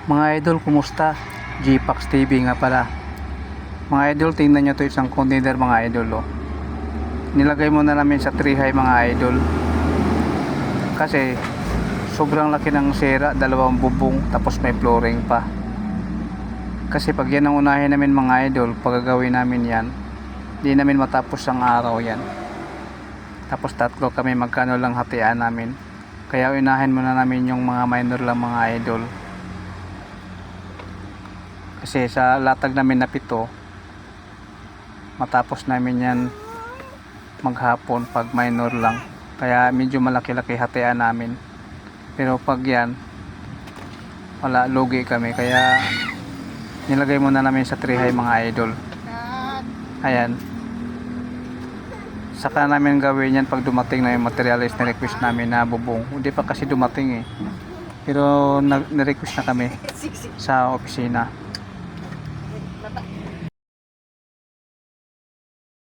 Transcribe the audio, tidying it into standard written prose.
Mga idol, kumusta? GPAX TV nga pala. Mga idol, tingnan nyo to, isang container mga idol. Oh. Nilagay muna namin sa 3 high mga idol. Kasi sobrang laki ng sira, 2 bubong, tapos may flooring pa. Kasi pag yan ang unahin namin mga idol, pag gagawin namin yan, di namin matapos ang araw yan. Tapos 3 kami, magkano lang hatian namin. Kaya unahin muna namin yung mga minor lang mga idol. Kasi sa latag namin na 7, matapos namin yan maghapon pag minor lang. Kaya medyo malaki-laki hatian namin. Pero pag yan, wala, lugi kami. Kaya nilagay muna namin sa 3 high mga idol. Ayan. Saka namin gawin yan pag dumating na yung materialis na request namin na bubong. Hindi pa kasi dumating eh. Pero na-request na kami sa opisina.